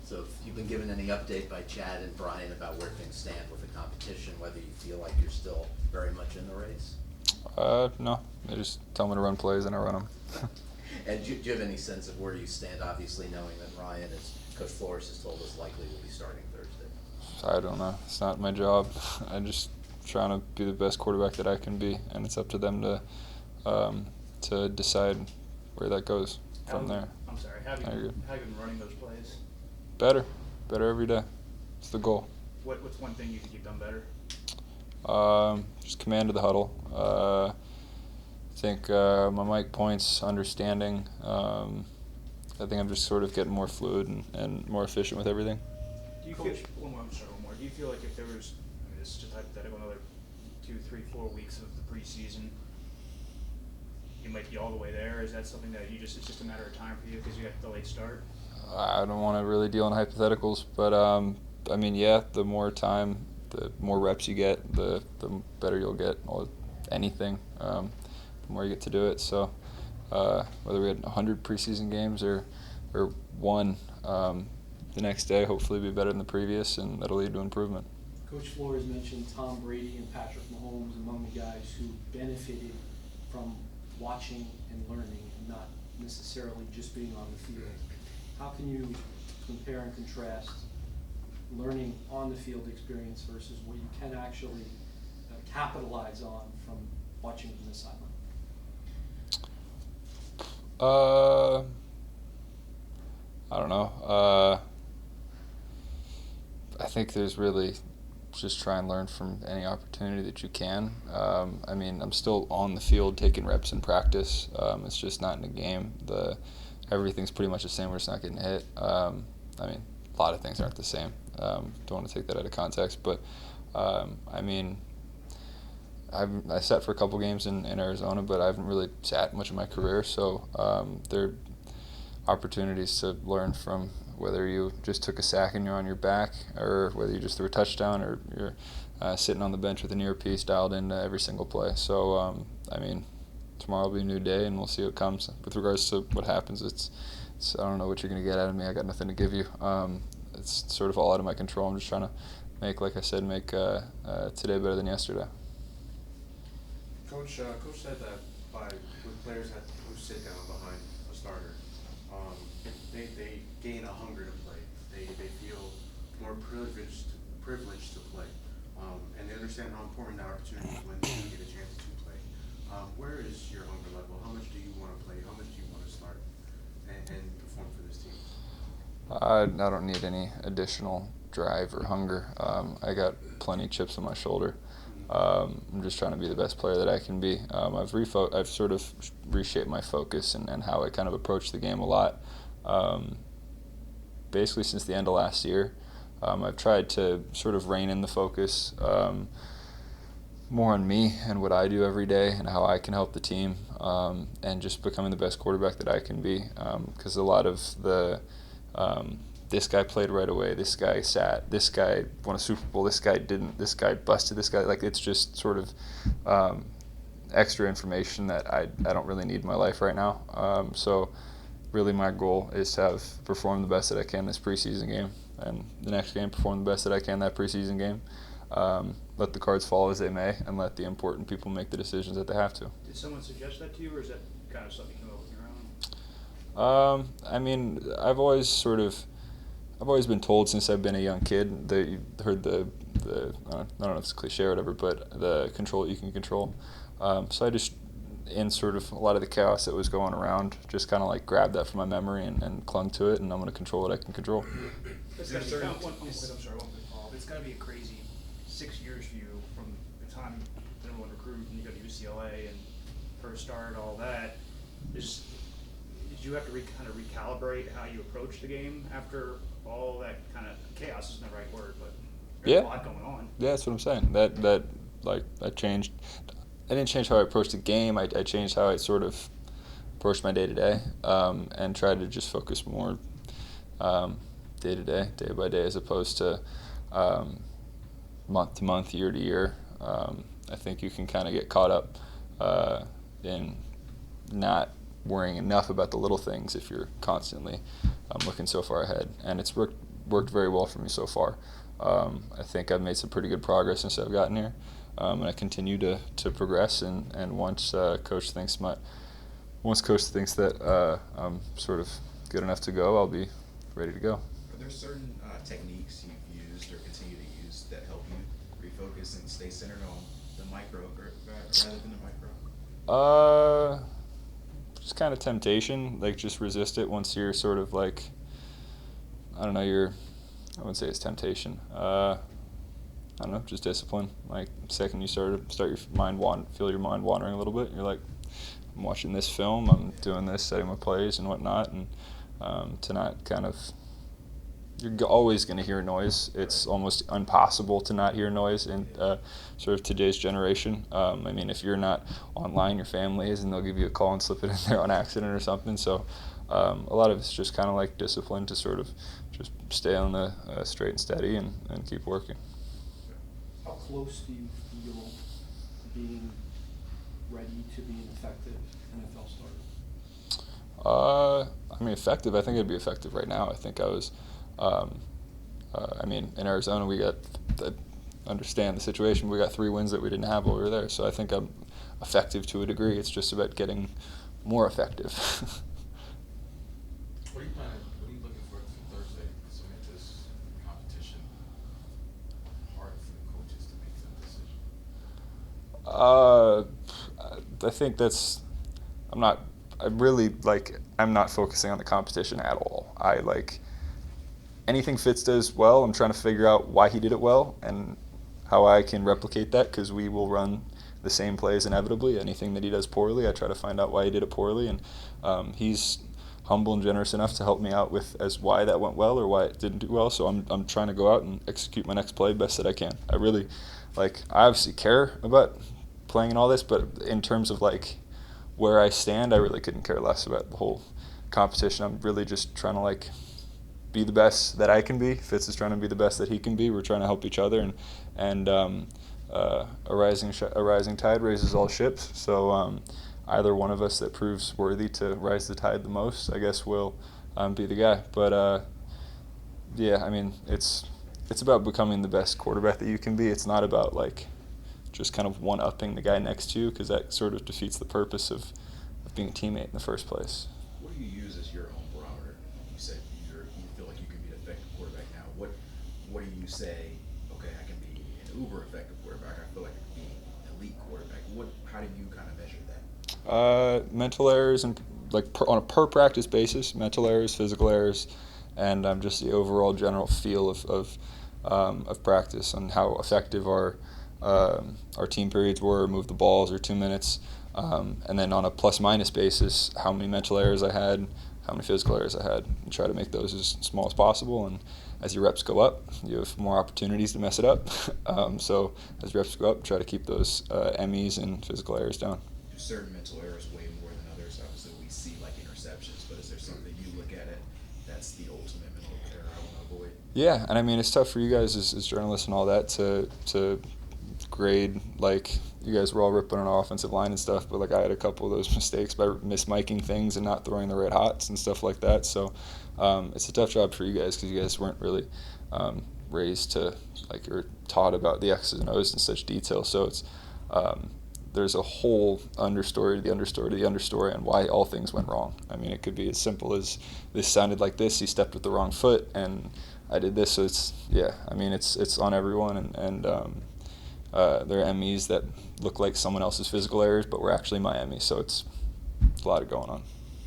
So if you've been given any update by Chad and Brian about where things stand with the competition, whether you feel like you're still very much in the race? No. They just tell me to run plays and I run them. And do you have any sense of where you stand, obviously knowing that Ryan, as Coach Flores has told us, likely will be starting Thursday? I don't know. It's not my job. I'm just trying to be the best quarterback that I can be, and it's up to them to decide where that goes from there. I'm sorry. How have you been running those plays? Better every day. It's the goal. What's one thing you think you've done better? Just command of the huddle. I think my mic points, understanding. I think I'm just sort of getting more fluid and more efficient with everything. Do you feel, one more. Do you feel like if there was, this is just hypothetical, another 2, 3, 4 weeks of the preseason, you might be all the way there? Is that something that it's just a matter of time for you because you got the late start? I don't want to really deal in hypotheticals, but I mean, yeah, the more time, the more reps you get, the better you'll get anything. The more you get to do it. So whether we had 100 preseason games or one, the next day hopefully be better than the previous, and that'll lead to improvement. Coach Flores mentioned Tom Brady and Patrick Mahomes among the guys who benefited from watching and learning and not necessarily just being on the field. How can you compare and contrast learning on the field experience versus what you can actually capitalize on from watching from the sideline? I don't know. I think there's really just try and learn from any opportunity that you can. I mean, I'm still on the field taking reps in practice. It's just not in a game. Everything's pretty much the same. We're just not getting hit. I mean, a lot of things aren't the same. Don't want to take that out of context, but I mean, I sat for a couple games in Arizona, but I haven't really sat much of my career. So there are opportunities to learn from whether you just took a sack and you're on your back, or whether you just threw a touchdown, or you're sitting on the bench with an earpiece dialed into every single play. So I mean, tomorrow will be a new day, and we'll see what comes. With regards to what happens, it's I don't know what you're going to get out of me. I got nothing to give you. It's sort of all out of my control. I'm just trying to make today better than yesterday. Coach said that when players who sit down behind a starter, they gain a hunger to play. They feel more privileged to play, and they understand how important that opportunity is when they get a chance to play. Where is your hunger level? How much do you want to play? How much do you want to start and perform for this team? I don't need any additional drive or hunger. I got plenty of chips on my shoulder. I'm just trying to be the best player that I can be. I've sort of reshaped my focus and how I kind of approach the game a lot. Basically since the end of last year, I've tried to sort of rein in the focus more on me and what I do every day and how I can help the team, and just becoming the best quarterback that I can be. Because a lot of the this guy played right away, this guy sat, this guy won a Super Bowl, this guy didn't, this guy busted, this guy, like, it's just sort of extra information that I don't really need in my life right now. So really my goal is to perform the best that I can this preseason game, and the next game perform the best that I can that preseason game. Let the cards fall as they may, and let the important people make the decisions that they have to. Did someone suggest that to you, or is that kind of something you came up with your own? I mean, I've always been told since I've been a young kid that you heard the I don't know if it's cliche or whatever, but the control what you can control. So I just, in sort of a lot of the chaos that was going around, just kind of like grabbed that from my memory and clung to it, and I'm going to control what I can control. It's got to be a crazy 6 years for you from the time the number one recruit and you go to UCLA and first start, all that. Did you have to kind of recalibrate how you approach the game after all that kind of chaos? Isn't the right word, but there's a lot going on. Yeah, that's what I'm saying. That changed. I didn't change how I approached the game. I changed how I sort of approached my day-to-day, and tried to just focus more day-to-day, day by day, as opposed to month to month, year to year. I think you can kind of get caught up in not worrying enough about the little things if you're constantly looking so far ahead. And it's worked worked very well for me so far. I think I've made some pretty good progress since I've gotten here, and I continue to progress. And once coach thinks that I'm sort of good enough to go, I'll be ready to go. Are there certain techniques you've used or continue to use that help you refocus and stay centered on the micro rather than the macro? Just kind of temptation, like just resist it once you're sort of like, I don't know, I wouldn't say it's temptation. I don't know, just discipline. Like the second you feel your mind wandering a little bit, you're like, I'm watching this film, I'm doing this, setting my plays and whatnot, and to not kind of, you're always going to hear noise. It's almost impossible to not hear noise in sort of today's generation. I mean, if you're not online, your family is, and they'll give you a call and slip it in there on accident or something. So a lot of it's just kind of like discipline to sort of just stay on the straight and steady and keep working. How close do you feel to being ready to be an effective NFL starter? I mean, effective. I think I'd be effective right now. I think I was. I mean, in Arizona, understand the situation. We got 3 wins that we didn't have while we were there. So I think I'm effective to a degree. It's just about getting more effective. What are you looking for Thursday to make this competition hard for the coaches to make that decision? I think I'm not focusing on the competition at all. Anything Fitz does well, I'm trying to figure out why he did it well and how I can replicate that, because we will run the same plays inevitably. Anything that he does poorly, I try to find out why he did it poorly, and he's humble and generous enough to help me out with as why that went well or why it didn't do well. So I'm trying to go out and execute my next play best that I can. I really I obviously care about playing and all this, but in terms of where I stand, I really couldn't care less about the whole competition. I'm really just trying to be the best that I can be. Fitz is trying to be the best that he can be. We're trying to help each other, and a rising tide raises all ships. So either one of us that proves worthy to rise the tide the most, I guess, will be the guy. But yeah, I mean, it's about becoming the best quarterback that you can be. It's not about just kind of one-upping the guy next to you, because that sort of defeats the purpose of being a teammate in the first place. What do you use as your own barometer? You said you feel like you can be an effective quarterback now. What do you say, okay, I can be an uber effective quarterback, I feel like I can be an elite quarterback? How do you kind of measure that? Mental errors and on a per practice basis, mental errors, physical errors, and just the overall general feel of practice and how effective our team periods were, move the balls, or 2 minutes, and then on a plus-minus basis, how many mental errors I had, how many physical errors I had, and try to make those as small as possible. And as your reps go up, you have more opportunities to mess it up. So as reps go up, try to keep those MEs and physical errors down. Do certain mental errors weigh more than others? Obviously, we see interceptions, but is there something you look at it that's the ultimate mental error I want to avoid? Yeah, and I mean, it's tough for you guys as journalists and all that to grade. You guys were all ripping on our offensive line and stuff, but I had a couple of those mistakes by mismiking things and not throwing the right hots and stuff like that. So it's a tough job for you guys, because you guys weren't really raised to or taught about the X's and O's in such detail. So it's there's a whole understory to the understory to the understory on why all things went wrong. I mean, it could be as simple as this sounded like this, he stepped with the wrong foot, and I did this. So it's it's on everyone, and there are MEs that look like someone else's physical errors, but were actually my MEs. So it's a lot going on.